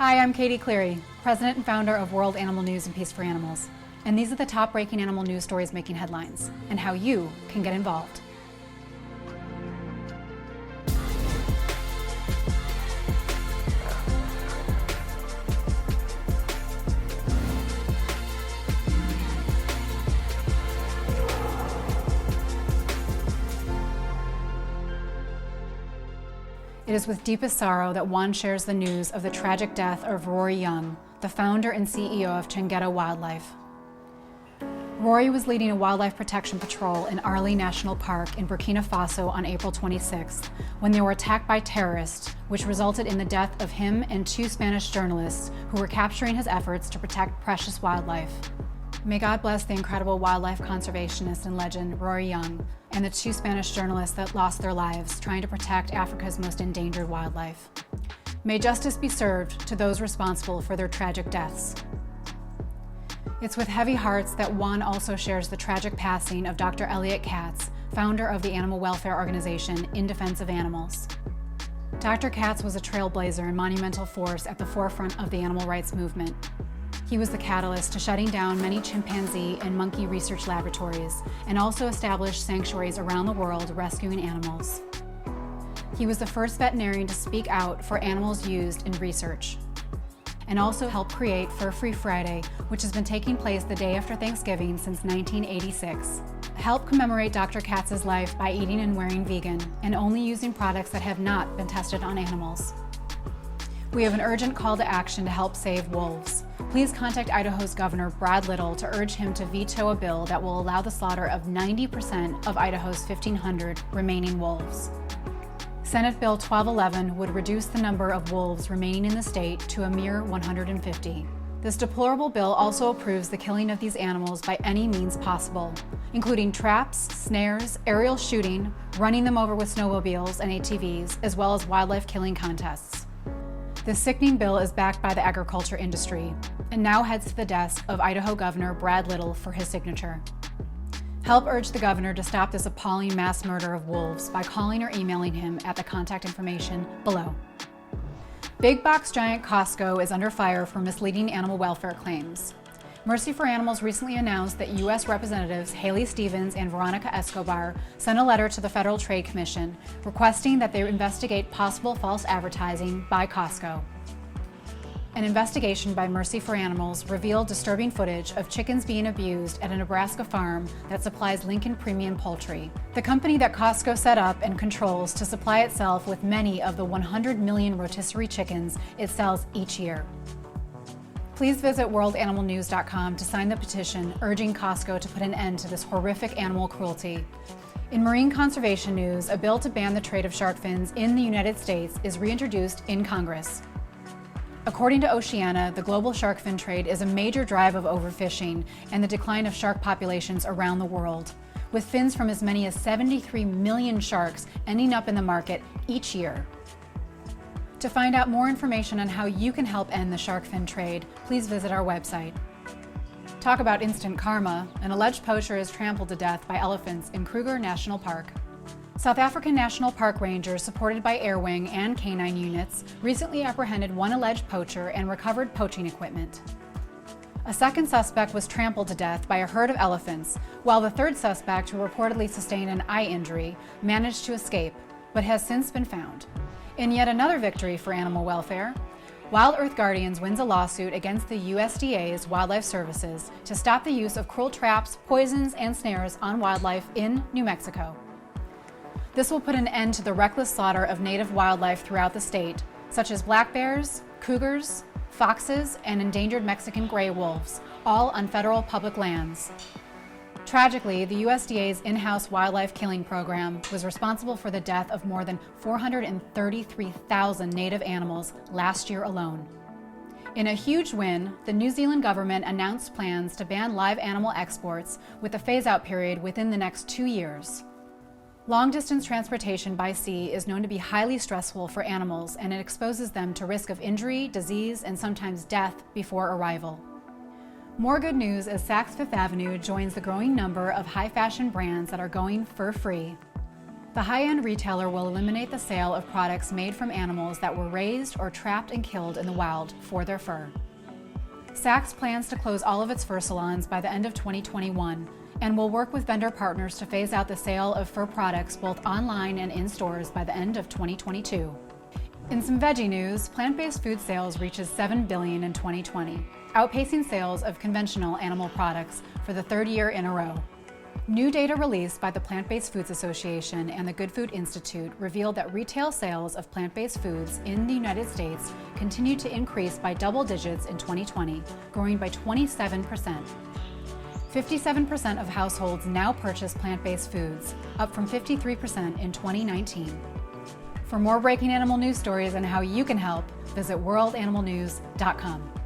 Hi, I'm Katie Cleary, President and founder of World Animal News and Peace for Animals. And these are the top breaking animal news stories making headlines, and how you can get involved. It is with deepest sorrow that one shares the news of the tragic death of Rory Young, the founder and CEO of Chengeto Wildlife. Rory was leading a wildlife protection patrol in Arli National Park in Burkina Faso on April 26th when they were attacked by terrorists, which resulted in the death of him and two Spanish journalists who were capturing his efforts to protect precious wildlife. May God bless the incredible wildlife conservationist and legend Rory Young and the two Spanish journalists that lost their lives trying to protect Africa's most endangered wildlife. May justice be served to those responsible for their tragic deaths. It's with heavy hearts that one also shares the tragic passing of Dr. Elliot Katz, founder of the animal welfare organization In Defense of Animals. Dr. Katz was a trailblazer and monumental force at the forefront of the animal rights movement. He was the catalyst to shutting down many chimpanzee and monkey research laboratories and also established sanctuaries around the world rescuing animals. He was the first veterinarian to speak out for animals used in research and also helped create Fur Free Friday, which has been taking place the day after Thanksgiving since 1986. Help commemorate Dr. Katz's life by eating and wearing vegan and only using products that have not been tested on animals. We have an urgent call to action to help save wolves. Please contact Idaho's Governor Brad Little to urge him to veto a bill that will allow the slaughter of 90% of Idaho's 1,500 remaining wolves. Senate Bill 1211 would reduce the number of wolves remaining in the state to a mere 150. This deplorable bill also approves the killing of these animals by any means possible, including traps, snares, aerial shooting, running them over with snowmobiles and ATVs, as well as wildlife killing contests. This sickening bill is backed by the agriculture industry and now heads to the desk of Idaho Governor Brad Little for his signature. Help urge the governor to stop this appalling mass murder of wolves by calling or emailing him at the contact information below. Big box giant Costco is under fire for misleading animal welfare claims. Mercy for Animals recently announced that U.S. Representatives Haley Stevens and Veronica Escobar sent a letter to the Federal Trade Commission requesting that they investigate possible false advertising by Costco. An investigation by Mercy for Animals revealed disturbing footage of chickens being abused at a Nebraska farm that supplies Lincoln Premium Poultry, the company that Costco set up and controls to supply itself with many of the 100 million rotisserie chickens it sells each year. Please visit worldanimalnews.com to sign the petition urging Costco to put an end to this horrific animal cruelty. In marine conservation news, a bill to ban the trade of shark fins in the United States is reintroduced in Congress. According to Oceana, the global shark fin trade is a major drive of overfishing and the decline of shark populations around the world, with fins from as many as 73 million sharks ending up in the market each year. To find out more information on how you can help end the shark fin trade, please visit our website. Talk about instant karma, an alleged poacher is trampled to death by elephants in Kruger National Park. South African National Park rangers, supported by Air Wing and canine units, recently apprehended one alleged poacher and recovered poaching equipment. A second suspect was trampled to death by a herd of elephants, while the third suspect, who reportedly sustained an eye injury, managed to escape, but has since been found. In yet another victory for animal welfare, Wild Earth Guardians wins a lawsuit against the USDA's Wildlife Services to stop the use of cruel traps, poisons, and snares on wildlife in New Mexico. This will put an end to the reckless slaughter of native wildlife throughout the state, such as black bears, cougars, foxes, and endangered Mexican gray wolves, all on federal public lands. Tragically, the USDA's in-house wildlife killing program was responsible for the death of more than 433,000 native animals last year alone. In a huge win, the New Zealand government announced plans to ban live animal exports with a phase-out period within the next 2 years. Long-distance transportation by sea is known to be highly stressful for animals, and it exposes them to risk of injury, disease, and sometimes death before arrival. More good news as Saks Fifth Avenue joins the growing number of high-fashion brands that are going fur-free. The high-end retailer will eliminate the sale of products made from animals that were raised or trapped and killed in the wild for their fur. Saks plans to close all of its fur salons by the end of 2021 and will work with vendor partners to phase out the sale of fur products both online and in stores by the end of 2022. In some veggie news, plant-based food sales reaches $7 billion in 2020, outpacing sales of conventional animal products for the third year in a row. New data released by the Plant-Based Foods Association and the Good Food Institute revealed that retail sales of plant-based foods in the United States continued to increase by double digits in 2020, growing by 27%. 57% of households now purchase plant-based foods, up from 53% in 2019. For more breaking animal news stories and how you can help, visit worldanimalnews.com.